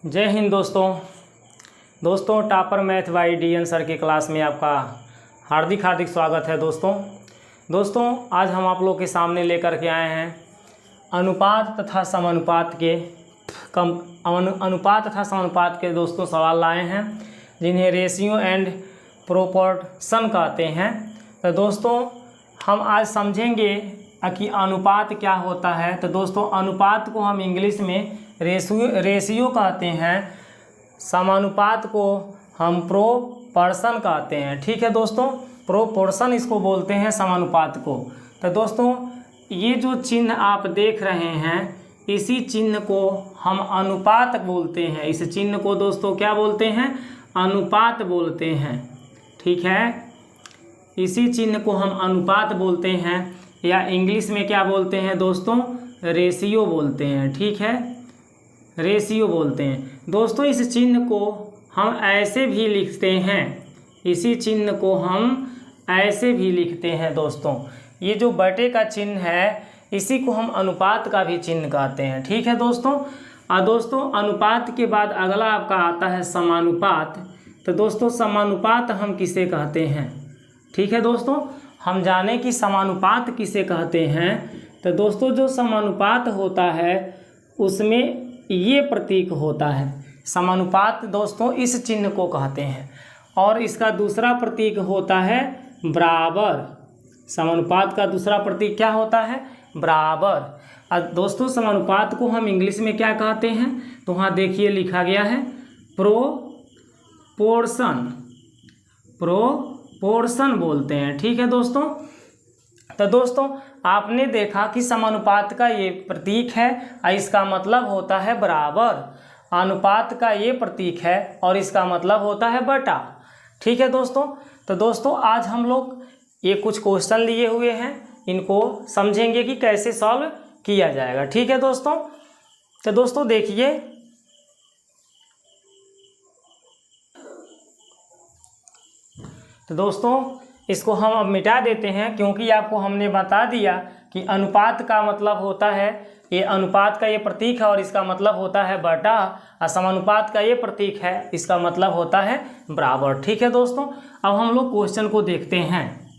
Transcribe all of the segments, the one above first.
जय हिंद दोस्तों topper math by DN sir की क्लास में आपका हार्दिक स्वागत है। दोस्तों आज हम आप लोग के सामने लेकर के आए हैं अनुपात तथा समानुपात के दोस्तों सवाल लाए हैं, जिन्हें रेशियो एंड प्रोपोर्शन कहते हैं। तो दोस्तों हम आज समझेंगे कि अनुपात क्या होता है। तो दोस्तों अनुपात को हम इंग्लिश में रेशियो कहते हैं, समानुपात को हम प्रोपोर्शन कहते हैं। ठीक है दोस्तों, प्रोपोर्शन इसको बोलते हैं समानुपात को। तो दोस्तों ये जो चिन्ह आप देख रहे हैं, इसी चिन्ह को हम अनुपात बोलते हैं। इस चिन्ह को दोस्तों क्या बोलते हैं? अनुपात बोलते हैं। ठीक है, इसी चिन्ह को हम अनुपात बोलते हैं, या इंग्लिश में क्या बोलते हैं दोस्तों? रेशियो बोलते हैं। ठीक है, रेशियो बोलते हैं। दोस्तों इस चिन्ह को हम ऐसे भी लिखते हैं, इसी चिन्ह को हम ऐसे भी लिखते हैं। दोस्तों ये जो बटे का चिन्ह है, इसी को हम अनुपात का भी चिन्ह कहते हैं। ठीक है दोस्तों, और दोस्तों अनुपात के बाद अगला आपका आता है समानुपात। तो दोस्तों समानुपात हम किसे कहते हैं? ठीक है दोस्तों, हम जाने कि समानुपात किसे कहते हैं। तो दोस्तों जो समानुपात होता है उसमें ये प्रतीक होता है। समानुपात दोस्तों इस चिन्ह को कहते हैं, और इसका दूसरा प्रतीक होता है बराबर। समानुपात का दूसरा प्रतीक क्या होता है? बराबर। और दोस्तों समानुपात को हम इंग्लिश में क्या कहते हैं? तो वहाँ देखिए लिखा गया है प्रोपोर्शन बोलते हैं। ठीक है दोस्तों, तो दोस्तों आपने देखा कि समानुपात का ये प्रतीक है और इसका मतलब होता है बराबर। अनुपात का ये प्रतीक है और इसका मतलब होता है बटा। ठीक है दोस्तों, तो दोस्तों आज हम लोग ये कुछ क्वेश्चन लिए हुए हैं, इनको समझेंगे कि कैसे सॉल्व किया जाएगा। ठीक है दोस्तों, तो दोस्तों देखिए तो दोस्तों इसको हम अब मिटा देते हैं, क्योंकि आपको हमने बता दिया कि अनुपात का मतलब होता है, ये अनुपात का ये प्रतीक है और इसका मतलब होता है बटा, और समानुपात का ये प्रतीक है, इसका मतलब होता है बराबर। ठीक है दोस्तों, अब हम लोग क्वेश्चन को देखते हैं।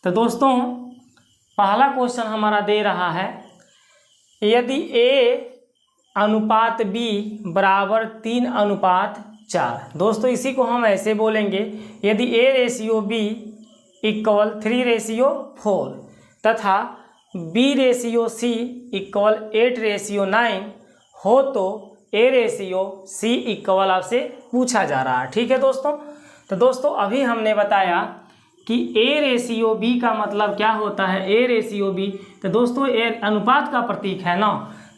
तो दोस्तों पहला क्वेश्चन हमारा दे रहा है, यदि A/B बराबर 3/4। दोस्तों इसी को हम ऐसे बोलेंगे, यदि A/B = 3/4 तथा B/C = 8/9 हो तो A/C इक्वल आपसे पूछा जा रहा है। ठीक है दोस्तों, तो दोस्तों अभी हमने बताया कि A/B का मतलब क्या होता है? A/B तो दोस्तों A अनुपात का प्रतीक है ना,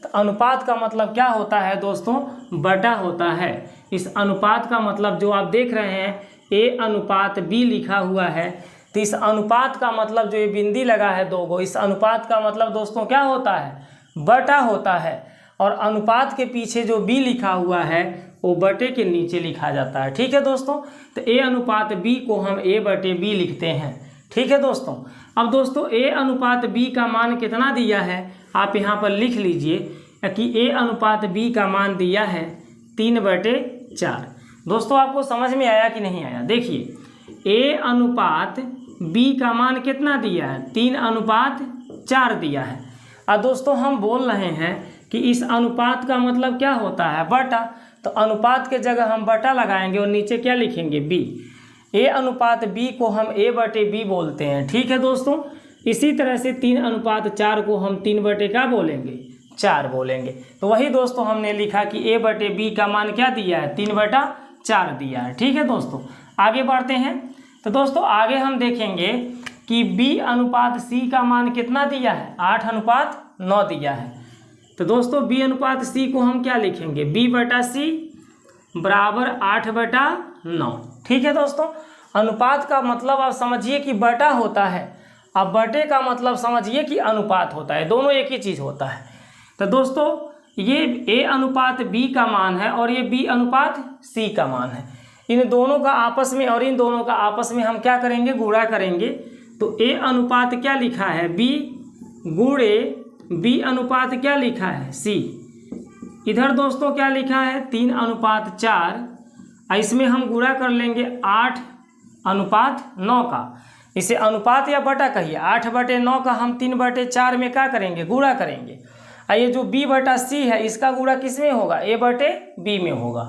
तो अनुपात का मतलब क्या होता है दोस्तों? बटा होता है। इस अनुपात का मतलब जो आप देख रहे हैं A/B लिखा हुआ है, तो इस अनुपात का मतलब जो ये बिंदी लगा है दो गो, इस अनुपात का मतलब दोस्तों क्या होता है? बटा होता है। और अनुपात के पीछे जो B लिखा हुआ है वो बटे के नीचे लिखा जाता है। ठीक है दोस्तों, तो A/B को हम A/B लिखते हैं। ठीक है दोस्तों, अब दोस्तों A/B का मान कितना दिया है आप यहाँ पर लिख लीजिए कि A/B का मान दिया है 3/4। दोस्तों आपको समझ में आया कि नहीं आया? देखिए A/B का मान कितना दिया है? 3/4 दिया है। और दोस्तों हम बोल रहे हैं कि इस अनुपात का मतलब क्या होता है? बटा। तो अनुपात के जगह हम बटा लगाएंगे और नीचे क्या लिखेंगे? B। A/B को हम A/B बोलते हैं। ठीक है दोस्तों, इसी तरह से 3/4 को हम 3/क्या बोलेंगे? 4 बोलेंगे। तो वही दोस्तों हमने लिखा कि A/B का मान क्या दिया है? 3/4 दिया है। ठीक है दोस्तों, आगे बढ़ते हैं। तो दोस्तों आगे हम देखेंगे कि B/C का मान कितना दिया है? 8/9 दिया है। तो दोस्तों B/C को हम क्या लिखेंगे? B/C बराबर 8/9। ठीक है दोस्तों, अनुपात का मतलब आप समझिए कि बटा होता है, अब बटे का मतलब समझिए कि अनुपात होता है, दोनों एक ही चीज़ होता है। तो दोस्तों ये A/B का मान है और ये B/C का मान है। इन दोनों का आपस में और इन दोनों का आपस में हम क्या करेंगे? गुणा करेंगे। तो A क्या लिखा है? B गुणे B क्या लिखा है? C। इधर दोस्तों क्या लिखा है 3:4, इसमें हम गुणा कर लेंगे 8:9 का। इसे अनुपात या बटा कहिए, 8/9 का हम 3/4 में क्या करेंगे, गुणा करेंगे। और ये जो B/C है इसका गुणा किस में होगा, A/B में होगा।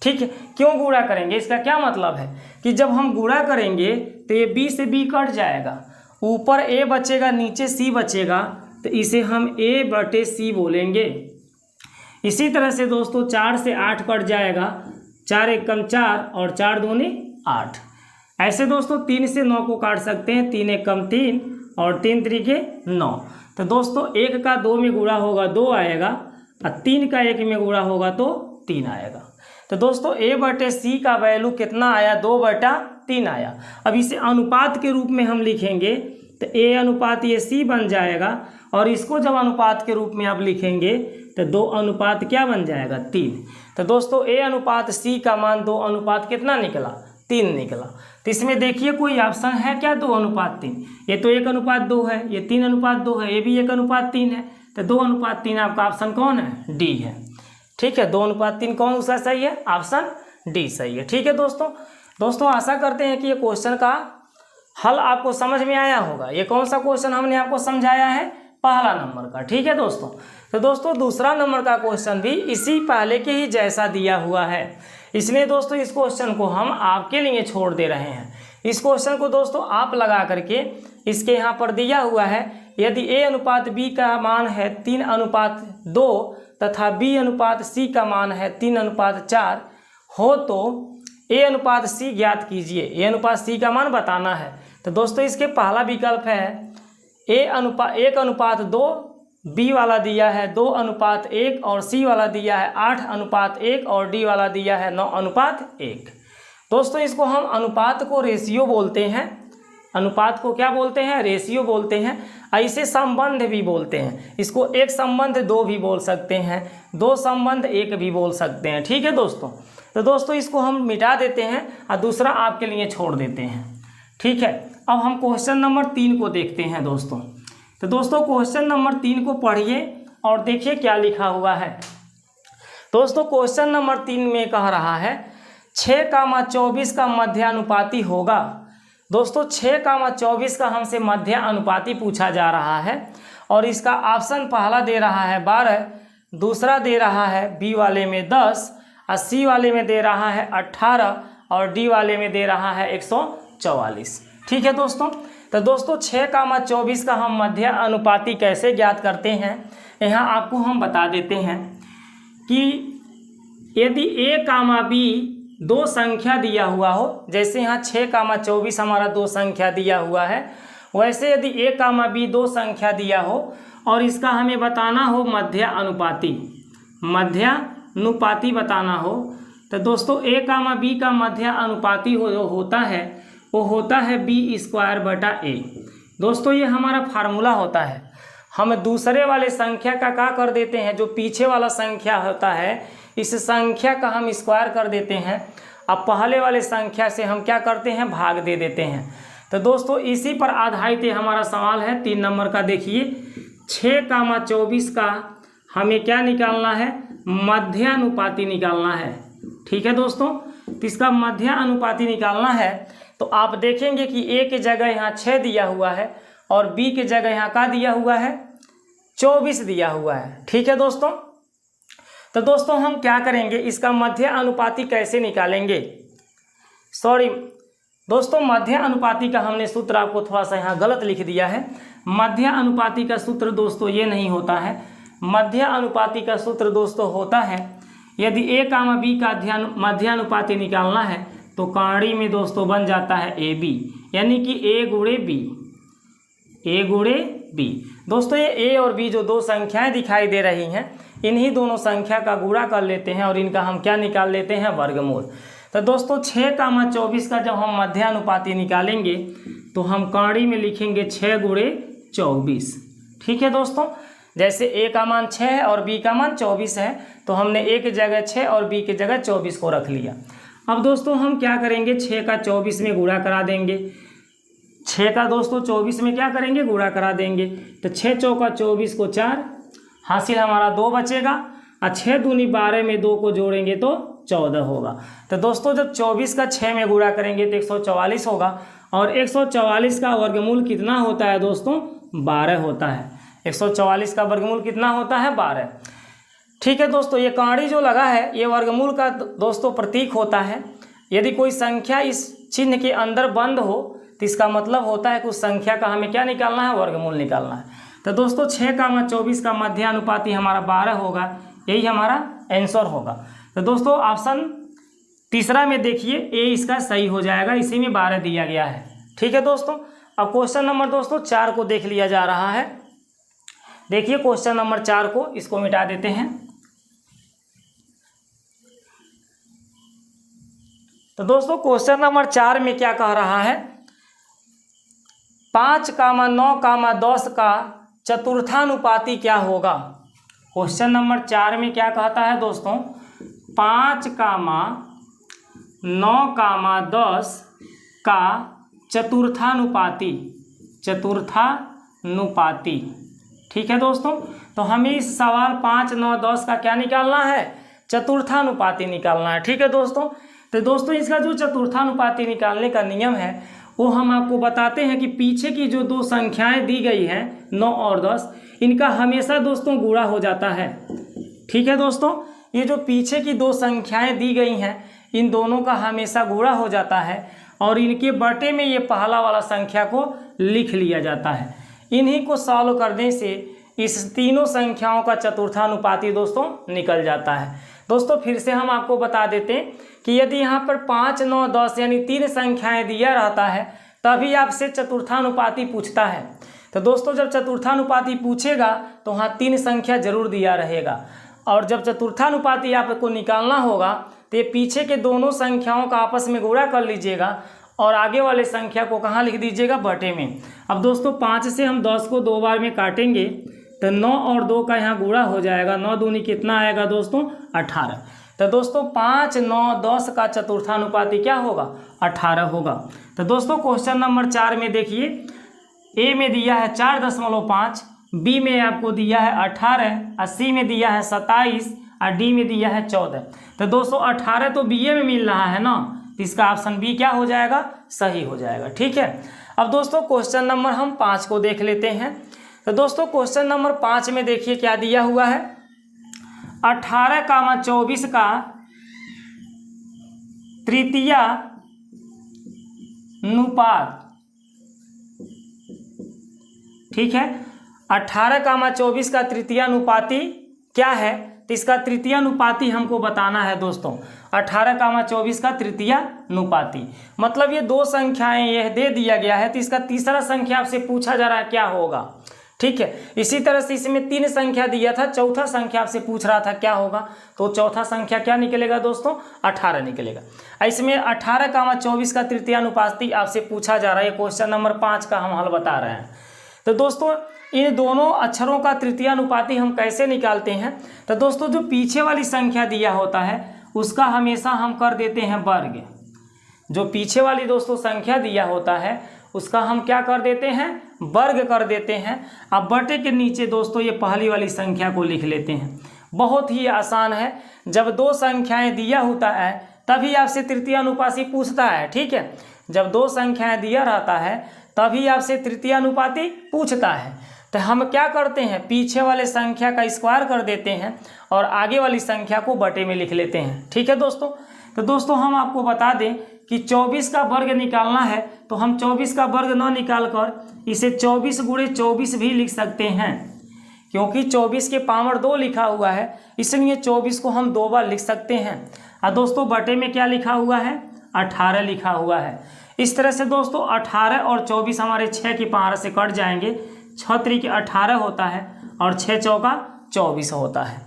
ठीक है, क्यों गुणा करेंगे, इसका क्या मतलब है कि जब हम गुणा करेंगे तो ये B से B कट जाएगा, ऊपर A बचेगा नीचे C बचेगा, तो इसे हम A/C बोलेंगे। इसी तरह से दोस्तों 4 से 8 कट जाएगा, 4 एकम 4 और 4 दूनी 8। ऐसे दोस्तों 3 से 9 को काट सकते हैं, 3 एकम 3 और 3 त्रिके 9। तो दोस्तों 1 का 2 में गुणा होगा 2 आएगा, और 3 का 1 में गुणा होगा तो 3 आएगा। तो दोस्तों A/C का वैल्यू कितना आया, 2/3 आया। अब इसे अनुपात के रूप में हम लिखेंगे तो A अनुपात ये C बन जाएगा, और इसको जब अनुपात के रूप में आप लिखेंगे तो 2 अनुपात क्या बन जाएगा, 3। तो दोस्तों A अनुपात C का मान 2 अनुपात कितना निकला, 3 निकला। तो इसमें देखिए कोई ऑप्शन है क्या 2:3, ये तो 1:2 है, ये 3:2 है, ये भी 1:3 है। तो 2:3 आपका ऑप्शन कौन है, डी है। ठीक है, 2:3 कौन सा सही है, ऑप्शन डी सही है। ठीक है दोस्तों आशा करते हैं कि ये क्वेश्चन का हल आपको समझ में आया होगा। ये कौन सा क्वेश्चन हमने आपको समझाया है, पहला नंबर का। ठीक है दोस्तों, तो दोस्तों दूसरा नंबर का क्वेश्चन भी इसी पहले के ही जैसा दिया हुआ है, इसलिए दोस्तों इस क्वेश्चन को हम आपके लिए छोड़ दे रहे हैं। इस क्वेश्चन को दोस्तों आप लगा करके, इसके यहाँ पर दिया हुआ है यदि A अनुपात B का मान है 3:2 तथा B अनुपात C का मान है 3:4 हो तो A अनुपात C ज्ञात कीजिए। A अनुपात C का मान बताना है। तो दोस्तों इसके पहला विकल्प है 1:2, B वाला दिया है 2:1 और C वाला दिया है 8:1 और D वाला दिया है 9:1। दोस्तों इसको हम अनुपात को रेशियो बोलते हैं, अनुपात को क्या बोलते हैं, रेशियो बोलते हैं। ऐसे संबंध भी बोलते हैं, इसको 1 संबंध 2 भी बोल सकते हैं, 2 संबंध 1 भी बोल सकते हैं। ठीक है दोस्तों, तो दोस्तों इसको हम मिटा देते हैं और दूसरा आपके लिए छोड़ देते हैं। ठीक है, अब हम क्वेश्चन नंबर 3 को देखते हैं दोस्तों। तो दोस्तों क्वेश्चन नंबर 3 को पढ़िए और देखिए क्या लिखा हुआ है। दोस्तों क्वेश्चन नंबर 3 में कह रहा है 6,24 का मध्यानुपाती होगा। दोस्तों 6,24 का हमसे मध्यानुपाती पूछा जा रहा है, और इसका ऑप्शन पहला दे रहा है 12, दूसरा दे रहा है B वाले में 10, और C वाले में दे रहा है 18 और D वाले में दे रहा है 144। ठीक है दोस्तों, तो दोस्तों 6,24 का हम मध्य अनुपाती कैसे ज्ञात करते हैं, यहाँ आपको हम बता देते हैं कि यदि A, B 2 संख्या दिया हुआ हो, जैसे यहाँ 6,24 हमारा 2 संख्या दिया हुआ है, वैसे यदि A, B 2 संख्या दिया हो और इसका हमें बताना हो मध्यानुपाती बताना हो, तो दोस्तों A, B का मध्यानुपाती होता है वो होता है B²/A। दोस्तों ये हमारा फार्मूला होता है। हम दूसरे वाले संख्या का क्या कर देते हैं, जो पीछे वाला संख्या होता है इस संख्या का हम स्क्वायर कर देते हैं, अब पहले वाले संख्या से हम क्या करते हैं, भाग दे देते हैं। तो दोस्तों इसी पर आधारित हमारा सवाल है 3 नंबर का। देखिए 6,24 का हमें क्या निकालना है, मध्यानुपाती निकालना है। ठीक है दोस्तों, तो इसका मध्यानुपाती निकालना है तो आप देखेंगे कि A की जगह यहाँ 6 दिया हुआ है और B की जगह यहाँ क्या दिया हुआ है, 24 दिया हुआ है। ठीक है दोस्तों, तो दोस्तों हम क्या करेंगे, इसका मध्यानुपाती कैसे निकालेंगे। दोस्तों मध्यानुपाती का हमने सूत्र आपको थोड़ा सा यहाँ गलत लिख दिया है। मध्यानुपाती का सूत्र दोस्तों ये नहीं होता है। मध्यानुपाती का सूत्र दोस्तों होता है यदि A, B का मध्यानुपाती निकालना है तो काड़ी में दोस्तों बन जाता है AB, यानी कि A गुणे B। दोस्तों ये A और B जो 2 संख्याएं दिखाई दे रही हैं, इन्हीं दोनों संख्या का गुणा कर लेते हैं और इनका हम क्या निकाल लेते हैं, वर्गमूल। तो दोस्तों 6,24 का जब हम मध्यानुपाती निकालेंगे तो हम काड़ी में लिखेंगे 6 गुणे 24। ठीक है दोस्तों, जैसे A का मान 6 है और B का मान 24 है तो हमने A की जगह 6 और B की जगह 24 को रख लिया। अब दोस्तों हम क्या करेंगे, 6 का 24 में गुणा करा देंगे। 6 का दोस्तों 24 में क्या करेंगे, गुणा करा देंगे। तो 6 चौका 24 को 4, हासिल हमारा 2 बचेगा और 6 दूनी 12 में 2 को जोड़ेंगे तो 14 होगा। तो दोस्तों जब 24 का 6 में गुणा करेंगे तो 144 होगा, और 144 का वर्गमूल कितना होता है दोस्तों? 12 होता है। 144 का वर्गमूल कितना होता है? 12। ठीक है दोस्तों, ये कांडी जो लगा है ये वर्गमूल का दोस्तों प्रतीक होता है। यदि कोई संख्या इस चिन्ह के अंदर बंद हो तो इसका मतलब होता है कि उस संख्या का हमें क्या निकालना है? वर्गमूल निकालना है। तो दोस्तों 6, 24 का मध्यानुपाती हमारा 12 होगा, यही हमारा आंसर होगा। तो दोस्तों ऑप्शन तीसरा में देखिए ए इसका सही हो जाएगा, इसी में 12 दिया गया है। ठीक है दोस्तों, अब क्वेश्चन नंबर दोस्तों 4 को देख लिया जा रहा है। देखिए क्वेश्चन नंबर 4 को, इसको मिटा देते हैं। तो दोस्तों क्वेश्चन नंबर 4 में क्या कह रहा है? 5, 9, 10 का चतुर्थानुपाती क्या होगा? क्वेश्चन नंबर 4 में क्या कहता है दोस्तों? 5, 9, 10 का चतुर्थानुपाती। ठीक है दोस्तों, तो हमें इस सवाल 5, 9, 10 का क्या निकालना है? चतुर्थानुपाती निकालना है। ठीक है दोस्तों, तो दोस्तों इसका जो चतुर्थानुपाती निकालने का नियम है वो हम आपको बताते हैं कि पीछे की जो 2 संख्याएं दी गई हैं 9 और 10, इनका हमेशा दोस्तों गुणा हो जाता है। ठीक है दोस्तों, ये जो पीछे की 2 संख्याएं दी गई हैं इन दोनों का हमेशा गुणा हो जाता है, और इनके बटे में ये पहला वाला संख्या को लिख लिया जाता है। इन्हीं को सॉल्व करने से इस तीनों संख्याओं का चतुर्थानुपाती दोस्तों निकल जाता है। दोस्तों फिर से हम आपको बता देते हैं कि यदि यहाँ पर 5, 9, 10 यानी 3 संख्याएं दिया रहता है तभी आपसे चतुर्थानुपाती पूछता है। तो दोस्तों जब चतुर्थानुपाती पूछेगा तो वहाँ 3 संख्या जरूर दिया रहेगा, और जब चतुर्थानुपाती आपको निकालना होगा तो ये पीछे के दोनों संख्याओं का आपस में गुणा कर लीजिएगा और आगे वाले संख्या को कहाँ लिख दीजिएगा? बटे में। अब दोस्तों 5 से हम 10 को 2 बार में काटेंगे तो 9 और 2 का यहाँ गुणा हो जाएगा। 9 दूनी कितना आएगा दोस्तों? 18। तो दोस्तों 5, 9, 10 का चतुर्थानुपाती क्या होगा? 18 होगा। तो दोस्तों क्वेश्चन नंबर 4 में देखिए, ए में दिया है 4.5, बी में आपको दिया है 18, और सी में दिया है 27, और डी में दिया है 14। तो दोस्तों 18 तो बी ए में मिल रहा है ना, तो इसका ऑप्शन बी क्या हो जाएगा? सही हो जाएगा। ठीक है, अब दोस्तों क्वेश्चन नंबर हम 5 को देख लेते हैं। तो दोस्तों क्वेश्चन नंबर 5 में देखिए क्या दिया हुआ है? 18, 24 का तृतीय अनुपात। ठीक है, 18, 24 का तृतीय अनुपाती क्या है? तो इसका तृतीय अनुपाती हमको बताना है दोस्तों। 18, 24 का तृतीय अनुपाती मतलब ये 2 संख्याएं यह दे दिया गया है, तो इसका तीसरा संख्या आपसे पूछा जा रहा है क्या होगा। ठीक है, इसी तरह से इसमें 3 संख्या दिया था, चौथा संख्या आपसे पूछ रहा था क्या होगा, तो चौथा संख्या क्या निकलेगा दोस्तों? 18 निकलेगा। इसमें 18, 24 का तृतीय अनुपाती आपसे पूछा जा रहा है। क्वेश्चन नंबर 5 का हम हल बता रहे हैं। तो दोस्तों इन दोनों अक्षरों का तृतीय अनुपाती हम कैसे निकालते हैं? तो दोस्तों जो पीछे वाली संख्या दिया होता है उसका हमेशा हम कर देते हैं वर्ग। जो पीछे वाली दोस्तों संख्या दिया होता है उसका हम क्या कर देते हैं? वर्ग कर देते हैं। अब बटे के नीचे दोस्तों ये पहली वाली संख्या को लिख लेते हैं। बहुत ही आसान है, जब 2 संख्याएं दिया होता है तभी आपसे तृतीय अनुपाती पूछता है। ठीक है, जब 2 संख्याएं दिया रहता है तभी आपसे तृतीय अनुपाती पूछता है। तो हम क्या करते हैं? पीछे वाले संख्या का स्क्वायर कर देते हैं और आगे वाली संख्या को बटे में लिख लेते हैं। ठीक है दोस्तों, तो दोस्तों हम आपको बता दें कि 24 का वर्ग निकालना है तो हम 24 का वर्ग न निकाल कर इसे 24 × 24 भी लिख सकते हैं, क्योंकि 24 के पावर 2 लिखा हुआ है, इसलिए 24 को हम 2 बार लिख सकते हैं। और दोस्तों बटे में क्या लिखा हुआ है? 18 लिखा हुआ है। इस तरह से दोस्तों 18 और 24 हमारे 6 की पावर से कट जाएंगे। 6 त्रिक 18 होता है और 6 चौका 24 होता है।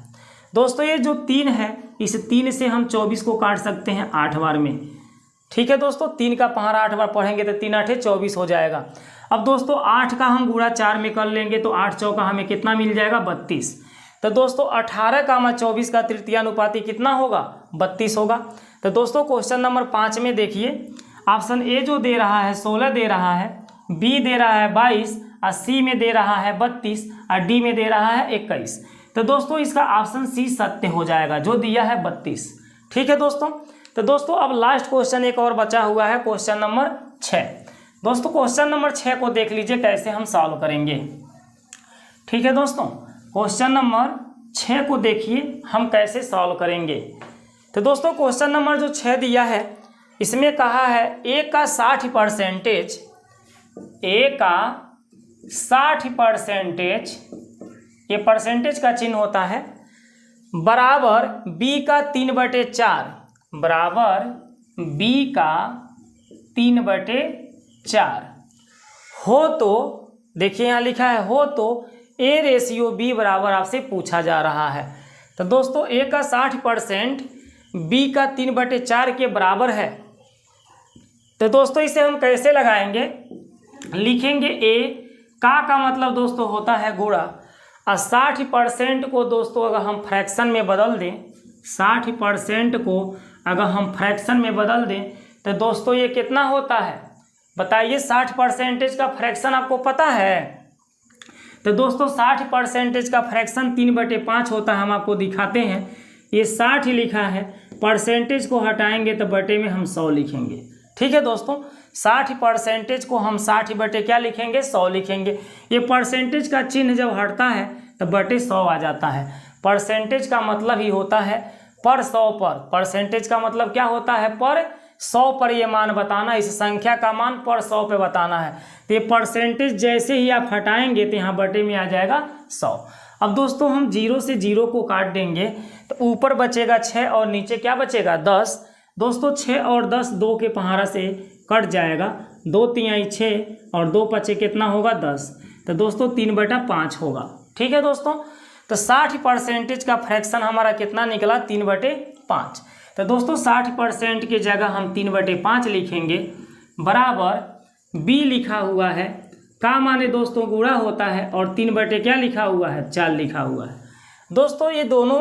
दोस्तों ये जो 3 है, इस 3 से हम 24 को काट सकते हैं 8 बार में। ठीक है दोस्तों, 3 का पहाड़ा 8 बार पढ़ेंगे तो 3 8 24 हो जाएगा। अब दोस्तों 8 का हम गुणा 4 में कर लेंगे तो 8 चौका हमें कितना मिल जाएगा? 32। तो दोस्तों 18, 24 का तृतीय अनुपाती कितना होगा? 32 होगा। तो दोस्तों क्वेश्चन नंबर 5 में देखिए, ऑप्शन ए जो दे रहा है 16 दे रहा है, बी दे रहा है 22, और सी में दे रहा है 32, और डी में दे रहा है 21। तो दोस्तों इसका ऑप्शन सी सत्य हो जाएगा, जो दिया है 32। ठीक है दोस्तों। तो दोस्तों अब लास्ट क्वेश्चन एक और बचा हुआ है, क्वेश्चन नंबर 6। दोस्तों क्वेश्चन नंबर 6 को देख लीजिए कैसे हम सॉल्व करेंगे। ठीक है दोस्तों, क्वेश्चन नंबर 6 को देखिए हम कैसे सॉल्व करेंगे। तो दोस्तों क्वेश्चन नंबर जो 6 दिया है, इसमें कहा है ए का 60%, ए का 60%, ये परसेंटेज का चिन्ह होता है, बराबर बी का 3/4, बराबर बी का 3/4 हो तो, देखिए यहाँ लिखा है हो तो ए रेशियो बी बराबर आपसे पूछा जा रहा है। तो दोस्तों ए का 60% बी का 3/4 के बराबर है। तो दोस्तों इसे हम कैसे लगाएंगे, लिखेंगे ए का मतलब दोस्तों होता है गुणा, और 60% को दोस्तों अगर हम फ्रैक्शन में बदल दें, 60% को अगर हम फ्रैक्शन में बदल दें तो दोस्तों ये कितना होता है बताइए। 60% का फ्रैक्शन आपको पता है? तो दोस्तों 60% का फ्रैक्शन 3/5 होता है। हम आपको दिखाते हैं, ये 60 ही लिखा है, परसेंटेज को हटाएंगे तो बटे में हम 100 लिखेंगे। ठीक है दोस्तों, 60% को हम 60 बटे क्या लिखेंगे, 100 लिखेंगे। ये परसेंटेज का चिन्ह जब हटता है तो बटे 100 आ जाता है। परसेंटेज का मतलब ही होता है पर 100 पर, परसेंटेज का मतलब क्या होता है, पर 100 पर ये मान बताना, इस संख्या का मान पर 100 पे बताना है। तो ये परसेंटेज जैसे ही आप हटाएंगे तो यहाँ बटे में आ जाएगा 100। अब दोस्तों हम 0 से 0 को काट देंगे तो ऊपर बचेगा 6 और नीचे क्या बचेगा 10। दोस्तों 6 और 10 2 के पहाड़ा से कट जाएगा, 2 तिहाई 6 और 2 पचे कितना होगा 10। तो दोस्तों 3/5 होगा। ठीक है दोस्तों, तो 60% का फ्रैक्शन हमारा कितना निकला 3/5। तो दोस्तों 60% की जगह हम 3/5 लिखेंगे, बराबर बी लिखा हुआ है, का माने दोस्तों गुणा होता है, और 3 क्या लिखा हुआ है 4 लिखा हुआ है। दोस्तों ये दोनों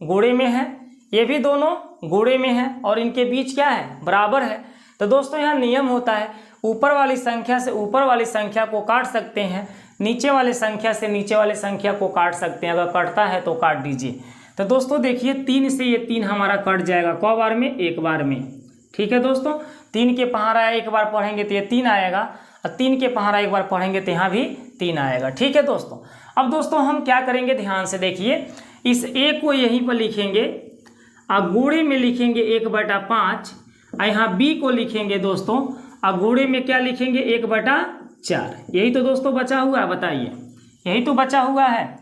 गुणे में है, ये भी दोनों गुणे में है, और इनके बीच क्या है बराबर है। तो दोस्तों यहाँ नियम होता है, ऊपर वाली संख्या से ऊपर वाली संख्या को काट सकते हैं, नीचे वाले संख्या से नीचे वाले संख्या को काट सकते हैं। अगर कटता है तो काट दीजिए। तो दोस्तों देखिए 3 से ये 3 हमारा कट जाएगा, क बार में, एक बार में। ठीक है दोस्तों, 3 के पहाड़ा एक बार पढ़ेंगे तो ये 3 आएगा, और 3 के पहाड़ा एक बार पढ़ेंगे तो यहाँ भी 3 आएगा। ठीक है दोस्तों, अब दोस्तों हम क्या करेंगे ध्यान से देखिए, इस ए को यहीं पर लिखेंगे, और गुणे में लिखेंगे 1/5, और यहाँ बी को लिखेंगे दोस्तों, और गुणे में क्या लिखेंगे 1/4। यही तो दोस्तों बचा हुआ है, बताइए, यही तो बचा हुआ है।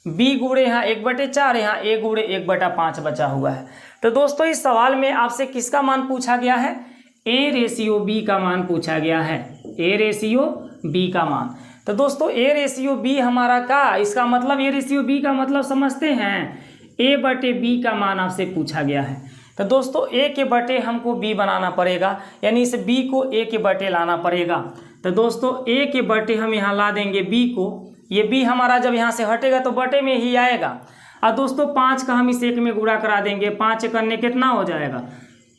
बी गुणे यहाँ 1/4, यहाँ ए गुणे 1/5 बचा हुआ है। तो दोस्तों इस सवाल में आपसे किसका मान पूछा गया है, ए रेशियो बी का मान पूछा गया है, ए रेशियो बी का मान। तो दोस्तों ए रेशियो बी हमारा का, इसका मतलब ए रेशियो बी का मतलब समझते हैं, A/B का मान आपसे पूछा गया है। तो दोस्तों A के बटे हमको B बनाना पड़ेगा, यानी इस B को A के बटे लाना पड़ेगा। तो दोस्तों A के बटे हम यहाँ ला देंगे B को, ये B हमारा जब यहाँ से हटेगा तो बटे में ही आएगा। और दोस्तों 5 का हम इस 1 में गुणा करा देंगे, 5 करने कितना हो जाएगा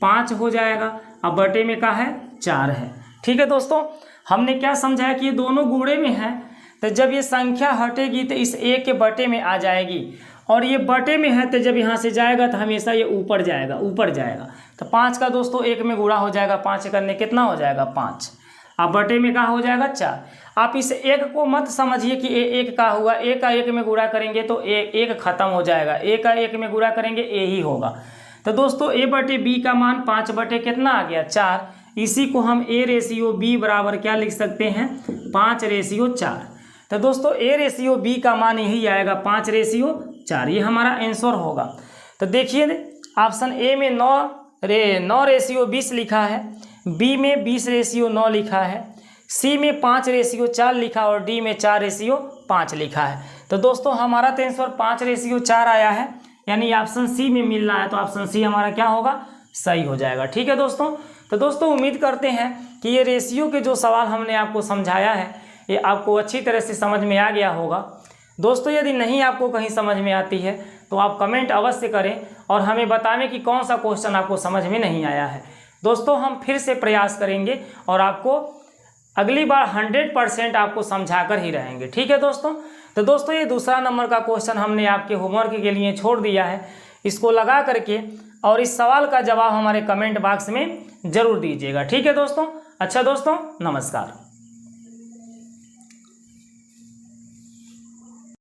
5 हो जाएगा, अब बटे में का है 4 है। ठीक है दोस्तों, हमने क्या समझाया कि ये दोनों गुणे में है, तो जब ये संख्या हटेगी तो इस A के बटे में आ जाएगी, और ये बटे में है तो जब यहाँ से जाएगा तो हमेशा ये ऊपर जाएगा, ऊपर जाएगा। तो 5 का दोस्तों 1 में गुणा हो जाएगा, 5 करने कितना हो जाएगा 5, अब बटे में क्या हो जाएगा 4। आप इस 1 को मत समझिए कि ए 1 का हुआ, ए का 1 में गुणा करेंगे तो एक खत्म हो जाएगा, ए का 1 में गुणा करेंगे ए ही होगा। तो दोस्तों A/B का मान 5 बटे कितना आ गया 4, इसी को हम A रेशियो B बराबर क्या लिख सकते हैं 5/4। तो दोस्तों A रेशियो B का मान यही आएगा 5/4, ये हमारा आंसर होगा। तो देखिए ऑप्शन ए में 9/20 लिखा है, बी में 20/9 लिखा है, सी में 5/4 लिखा और डी में 4/5 लिखा है। तो दोस्तों हमारा तो आंसर 5/4 आया है, यानी ऑप्शन सी में मिल रहा है, तो ऑप्शन सी हमारा क्या होगा सही हो जाएगा। ठीक है दोस्तों, तो दोस्तों उम्मीद करते हैं कि ये रेशियो के जो सवाल हमने आपको समझाया है ये आपको अच्छी तरह से समझ में आ गया होगा। दोस्तों यदि नहीं आपको कहीं समझ में आती है तो आप कमेंट अवश्य करें और हमें बताएं कि कौन सा क्वेश्चन आपको समझ में नहीं आया है। दोस्तों हम फिर से प्रयास करेंगे और आपको अगली बार 100% आपको समझा कर ही रहेंगे। ठीक है दोस्तों, तो दोस्तों ये दूसरा नंबर का क्वेश्चन हमने आपके होमवर्क के लिए छोड़ दिया है, इसको लगा करके और इस सवाल का जवाब हमारे कमेंट बॉक्स में जरूर दीजिएगा। ठीक है दोस्तों। अच्छा दोस्तों, नमस्कार।